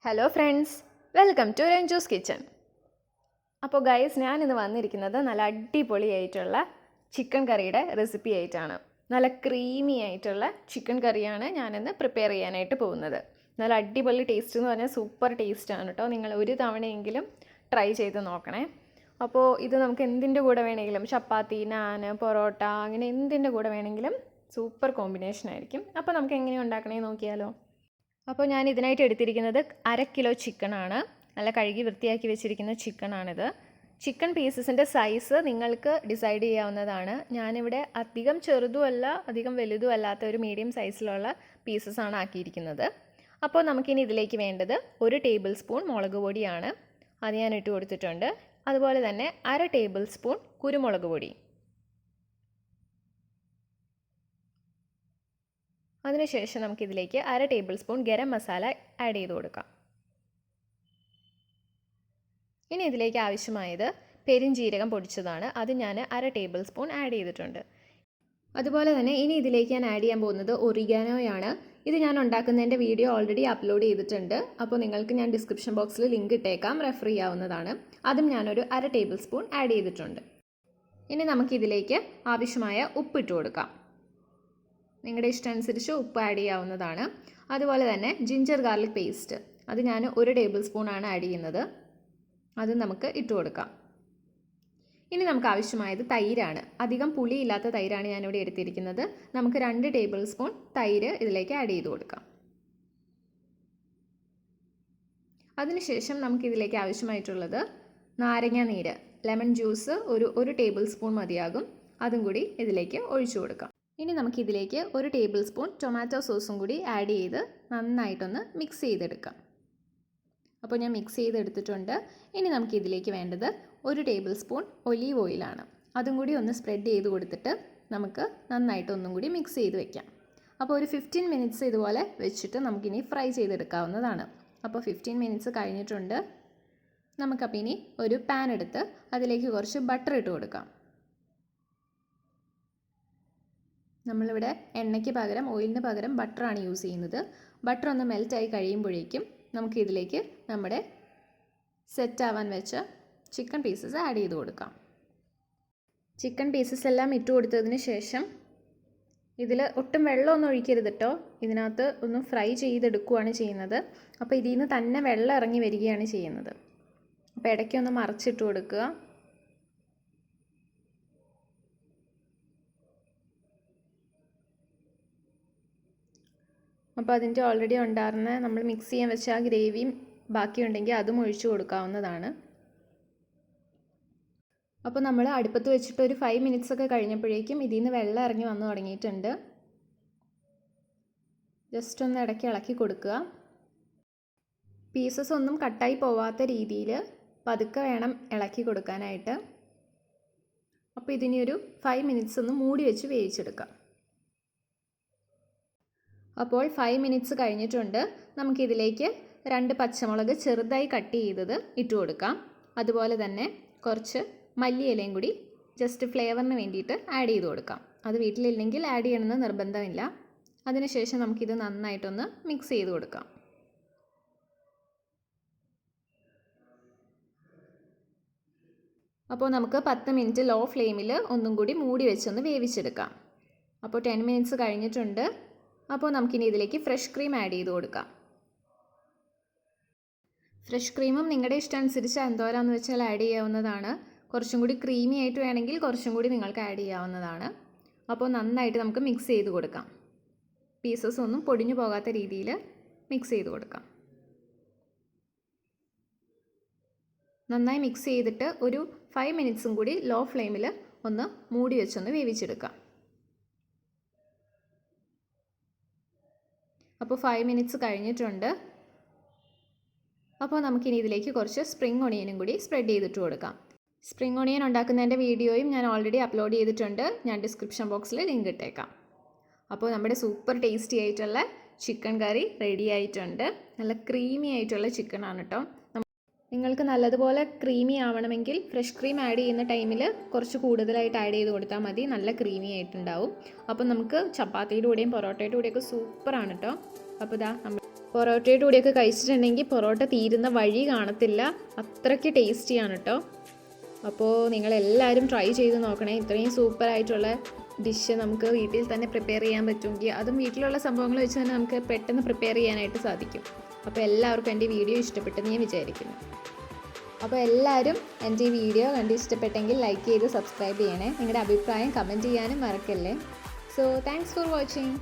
Hello friends, welcome to Ranju's kitchen. അപ്പോൾ guys, ഞാനിന്ന് വന്നിരിക്കുന്നത് നല്ല അടിപൊളിയായിട്ടുള്ള ചിക്കൻ കറിയുടെ റെസിപ്പി ആയിട്ടാണ്. നല്ല ക്രീമി ആയിട്ടുള്ള ചിക്കൻ കറിയാണ് ഞാനിന്ന് പ്രിപ്പയർ ചെയ്യാനായിട്ട് പോകുന്നത്. നല്ല അടിപൊളി ടേസ്റ്റ് എന്ന് പറഞ്ഞാൽ സൂപ്പർ ടേസ്റ്റാണ് കേട്ടോ. നിങ്ങൾ ഒരു തവണയെങ്കിലും ട്രൈ ചെയ്ത് നോക്കണേ. അപ്പോൾ ഇത് നമുക്ക് എന്തിൻ്റെ കൂടെ വേണമെങ്കിലും, ചപ്പാത്തി, നാൻ, പൊറോട്ട, അങ്ങനെ എന്തിൻ്റെ കൂടെ വേണമെങ്കിലും സൂപ്പർ കോമ്പിനേഷൻ ആയിരിക്കും. അപ്പോൾ നമുക്ക് എങ്ങനെ ഉണ്ടാക്കണേ നോക്കിയാലോ. അപ്പോൾ ഞാൻ ഇതിനായിട്ട് എടുത്തിരിക്കുന്നത് 1/2 കിലോ ചിക്കനാണ്. നല്ല കഴുകി വൃത്തിയാക്കി വെച്ചിരിക്കുന്ന ചിക്കനാണിത്. ചിക്കൻ പീസസിൻ്റെ സൈസ് നിങ്ങൾക്ക് ഡിസൈഡ് ചെയ്യാവുന്നതാണ്. ഞാനിവിടെ അധികം ചെറുതുമല്ല അധികം വലുതും അല്ലാത്ത ഒരു മീഡിയം സൈസിലുള്ള പീസസാണ് ആക്കിയിരിക്കുന്നത്. അപ്പോൾ നമുക്കിനി ഇതിലേക്ക് വേണ്ടത് 1 ടേബിൾ സ്പൂൺ മുളക് പൊടിയാണ്. അത് ഞാൻ ഇട്ട് കൊടുത്തിട്ടുണ്ട്. അതുപോലെ തന്നെ 1/2 ടേബിൾ സ്പൂൺ കുരുമുളക് പൊടി. അതിനുശേഷം നമുക്കിതിലേക്ക് 1/2 table spoon garam masala add ചെയ്ത് കൊടുക്കാം. ഇനി ഇതിലേക്ക് ആവശ്യമായത് പെരിഞ്ജീരകം പൊടിച്ചതാണ്. അത് ഞാൻ 1/2 ടേബിൾ സ്പൂൺ ആഡ് ചെയ്തിട്ടുണ്ട്. അതുപോലെ തന്നെ ഇനി ഇതിലേക്ക് ഞാൻ ആഡ് ചെയ്യാൻ പോകുന്നത് ഒറിഗാനോയാണ്. ഇത് ഞാൻ ഉണ്ടാക്കുന്നതിൻ്റെ വീഡിയോ ഓൾറെഡി അപ്ലോഡ് ചെയ്തിട്ടുണ്ട്. അപ്പോൾ നിങ്ങൾക്ക് ഞാൻ ഡിസ്ക്രിപ്ഷൻ ബോക്സിൽ ലിങ്ക് ഇട്ടേക്കാം, റെഫർ ചെയ്യാവുന്നതാണ്. അതും ഞാനൊരു 1/2 ടേബിൾ സ്പൂൺ ആഡ് ചെയ്തിട്ടുണ്ട്. ഇനി നമുക്കിതിലേക്ക് ആവശ്യമായ ഉപ്പ് ഇട്ട് കൊടുക്കാം. നിങ്ങളുടെ ഇഷ്ടമനുസരിച്ച് ഉപ്പ് ആഡ് ചെയ്യാവുന്നതാണ്. അതുപോലെ തന്നെ ജിഞ്ചർ ഗാർലിക് പേസ്റ്റ്, അത് ഞാൻ 1 ടേബിൾ സ്പൂണാണ് ആഡ് ചെയ്യുന്നത്. അത് നമുക്ക് ഇട്ട് കൊടുക്കാം. ഇനി നമുക്ക് ആവശ്യമായത് തൈരാണ്. അധികം പുളിയില്ലാത്ത തൈരാണ് ഞാനിവിടെ എടുത്തിരിക്കുന്നത്. നമുക്ക് 2 ടേബിൾ സ്പൂൺ തൈര് ഇതിലേക്ക് ആഡ് ചെയ്ത് കൊടുക്കാം. അതിനുശേഷം നമുക്കിതിലേക്ക് ആവശ്യമായിട്ടുള്ളത് നാരങ്ങ നീര്, ലെമൺ ജ്യൂസ്, ഒരു ടേബിൾ സ്പൂൺ മതിയാകും. അതും കൂടി ഇതിലേക്ക് ഒഴിച്ചു കൊടുക്കാം. ഇനി നമുക്കിതിലേക്ക് 1 ടേബിൾ സ്പൂൺ ടൊമാറ്റോ സോസും കൂടി ആഡ് ചെയ്ത് നന്നായിട്ടൊന്ന് മിക്സ് ചെയ്തെടുക്കാം. അപ്പോൾ ഞാൻ മിക്സ് ചെയ്തെടുത്തിട്ടുണ്ട്. ഇനി നമുക്കിതിലേക്ക് വേണ്ടത് 1 ടേബിൾ സ്പൂൺ ഒലീവ് ഓയിലാണ്. അതും കൂടി ഒന്ന് സ്പ്രെഡ് ചെയ്ത് കൊടുത്തിട്ട് നമുക്ക് നന്നായിട്ട് ഒന്നും കൂടി മിക്സ് ചെയ്ത് വെക്കാം. അപ്പോൾ ഒരു 15 മിനിറ്റ്സ് ഇതുപോലെ വെച്ചിട്ട് നമുക്കിനി ഫ്രൈ ചെയ്തെടുക്കാവുന്നതാണ്. അപ്പോൾ 15 മിനിറ്റ്സ് കഴിഞ്ഞിട്ടുണ്ട്. നമുക്കപ്പോൾ ഇനി ഒരു പാൻ എടുത്ത് അതിലേക്ക് കുറച്ച് ബട്ടർ ഇട്ട് കൊടുക്കാം. നമ്മളിവിടെ എണ്ണയ്ക്ക് പകരം ഓയിലിന് പകരം ബട്ടറാണ് യൂസ് ചെയ്യുന്നത്. ബട്ടർ ഒന്ന് മെൽറ്റായി കഴിയുമ്പോഴേക്കും നമുക്കിതിലേക്ക് നമ്മുടെ സെറ്റ് ആവാൻ വെച്ച ചിക്കൻ പീസസ് ആഡ് ചെയ്ത് കൊടുക്കാം. ചിക്കൻ പീസസ് എല്ലാം ഇട്ട് കൊടുത്തതിന് ശേഷം ഇതിൽ ഒട്ടും വെള്ളമൊന്നും ഒഴിക്കരുത് കേട്ടോ. ഇതിനകത്ത് ഒന്ന് ഫ്രൈ ചെയ്തെടുക്കുകയാണ് ചെയ്യുന്നത്. അപ്പോൾ ഇതിൽ നിന്ന് തന്നെ വെള്ളം ഇറങ്ങി വരികയാണ് ചെയ്യുന്നത്. അപ്പോൾ ഇടയ്ക്കൊന്ന് മറിച്ചിട്ട് കൊടുക്കുക. അപ്പോൾ അതിൻ്റെ ഓൾറെഡി ഉണ്ടായിരുന്ന നമ്മൾ മിക്സ് ചെയ്യാൻ വെച്ച ആ ഗ്രേവിയും ബാക്കിയുണ്ടെങ്കിൽ അതും ഒഴിച്ചു കൊടുക്കാവുന്നതാണ്. അപ്പോൾ നമ്മൾ അടുപ്പത്ത് വെച്ചിട്ട് ഒരു 5 മിനിറ്റ്സ് ഒക്കെ കഴിഞ്ഞപ്പോഴേക്കും ഇതിൽ നിന്ന് വെള്ളം ഇറങ്ങി വന്നു തുടങ്ങിയിട്ടുണ്ട്. ജസ്റ്റ് ഒന്ന് ഇടയ്ക്ക് ഇളക്കി കൊടുക്കുക. പീസസ് ഒന്നും കട്ടായി പോവാത്ത രീതിയിൽ പതുക്കെ വേണം ഇളക്കി കൊടുക്കാനായിട്ട്. അപ്പോൾ ഇതിനി ഒരു 5 മിനിറ്റ്സ് ഒന്ന് മൂടി വെച്ച് വേവിച്ചെടുക്കാം. അപ്പോൾ 5 മിനിറ്റ്സ് കഴിഞ്ഞിട്ടുണ്ട്. നമുക്കിതിലേക്ക് 2 പച്ചമുളക് ചെറുതായി കട്ട് ചെയ്തത് ഇട്ട് കൊടുക്കാം. അതുപോലെ തന്നെ കുറച്ച് മല്ലിയിലയും കൂടി ജസ്റ്റ് ഫ്ലേവറിന് വേണ്ടിയിട്ട് ആഡ് ചെയ്ത് കൊടുക്കാം. അത് വീട്ടിലില്ലെങ്കിൽ ആഡ് ചെയ്യണമെന്ന് നിർബന്ധമില്ല. അതിനുശേഷം നമുക്കിത് നന്നായിട്ടൊന്ന് മിക്സ് ചെയ്ത് കൊടുക്കാം. അപ്പോൾ നമുക്ക് 10 മിനിറ്റ് ലോ ഫ്ലെയിമിൽ ഒന്നും കൂടി മൂടി വെച്ചൊന്ന് വേവിച്ചെടുക്കാം. അപ്പോൾ 10 മിനിറ്റ്സ് കഴിഞ്ഞിട്ടുണ്ട്. അപ്പോൾ നമുക്കിനി ഇതിലേക്ക് ഫ്രഷ് ക്രീം ആഡ് ചെയ്ത് കൊടുക്കാം. ഫ്രഷ് ക്രീമും നിങ്ങളുടെ ഇഷ്ടം അനുസരിച്ച് എന്തോരാന്ന് വെച്ചാൽ ആഡ് ചെയ്യാവുന്നതാണ്. കുറച്ചും കൂടി ക്രീമി ആയിട്ട് വേണമെങ്കിൽ കുറച്ചും കൂടി നിങ്ങൾക്ക് ആഡ് ചെയ്യാവുന്നതാണ്. അപ്പോൾ നന്നായിട്ട് നമുക്ക് മിക്സ് ചെയ്ത് കൊടുക്കാം. പീസസ് ഒന്നും പൊടിഞ്ഞു പോകാത്ത രീതിയിൽ മിക്സ് ചെയ്ത് കൊടുക്കാം. നന്നായി മിക്സ് ചെയ്തിട്ട് ഒരു 5 മിനിറ്റ്സും കൂടി ലോ ഫ്ലെയിമിൽ ഒന്ന് മൂടി വെച്ചൊന്ന് വേവിച്ചെടുക്കാം. അപ്പോൾ 5 മിനിറ്റ്സ് കഴിഞ്ഞിട്ടുണ്ട്. അപ്പോൾ നമുക്കിനി ഇതിലേക്ക് കുറച്ച് സ്പ്രിംഗ് ഒണിയനും കൂടി സ്പ്രെഡ് ചെയ്തിട്ട് കൊടുക്കാം. സ്പ്രിംഗ് ഒണിയൻ ഉണ്ടാക്കുന്നതിൻ്റെ വീഡിയോയും ഞാൻ ഓൾറെഡി അപ്ലോഡ് ചെയ്തിട്ടുണ്ട്. ഞാൻ ഡിസ്ക്രിപ്ഷൻ ബോക്സിൽ ലിങ്ക് ഇട്ടേക്കാം. അപ്പോൾ നമ്മുടെ സൂപ്പർ ടേസ്റ്റി ആയിട്ടുള്ള ചിക്കൻ കറി റെഡി ആയിട്ടുണ്ട്. നല്ല ക്രീമി ആയിട്ടുള്ള ചിക്കനാണ് കേട്ടോ. നിങ്ങൾക്ക് നല്ലതുപോലെ ക്രീമി ആവണമെങ്കിൽ ഫ്രഷ് ക്രീം ആഡ് ചെയ്യുന്ന ടൈമിൽ കുറച്ച് കൂടുതലായിട്ട് ആഡ് ചെയ്ത് കൊടുത്താൽ മതി. നല്ല ക്രീമി ആയിട്ടുണ്ടാവും. അപ്പോൾ നമുക്ക് ചപ്പാത്തിയുടെ കൂടെയും പൊറോട്ടയുടെ കൂടെയൊക്കെ സൂപ്പറാണ് കേട്ടോ. അപ്പോൾ ഇതാ നമ്മൾ പൊറോട്ടയുടെ കൂടെയൊക്കെ കഴിച്ചിട്ടുണ്ടെങ്കിൽ പൊറോട്ട തീരുന്ന വഴി കാണത്തില്ല, അത്രയ്ക്ക് ടേസ്റ്റിയാണ് കേട്ടോ. അപ്പോൾ നിങ്ങളെല്ലാവരും ട്രൈ ചെയ്ത് നോക്കണേ. ഇത്രയും സൂപ്പറായിട്ടുള്ള ഡിഷ് നമുക്ക് വീട്ടിൽ തന്നെ പ്രിപ്പയർ ചെയ്യാൻ പറ്റുമെങ്കിൽ, അതും വീട്ടിലുള്ള സംഭവങ്ങൾ വെച്ച് തന്നെ നമുക്ക് പെട്ടെന്ന് പ്രിപ്പയർ ചെയ്യാനായിട്ട് സാധിക്കും. അപ്പോൾ എല്ലാവർക്കും എൻ്റെ വീഡിയോ ഇഷ്ടപ്പെട്ടെന്ന് ഞാൻ വിചാരിക്കുന്നു. അപ്പോൾ എല്ലാവരും എൻ്റെ ഈ വീഡിയോ കണ്ട് ഇഷ്ടപ്പെട്ടെങ്കിൽ ലൈക്ക് ചെയ്ത് സബ്സ്ക്രൈബ് ചെയ്യണേ. നിങ്ങളുടെ അഭിപ്രായം കമൻറ്റ് ചെയ്യാനും മറക്കല്ലേ. So thanks for watching.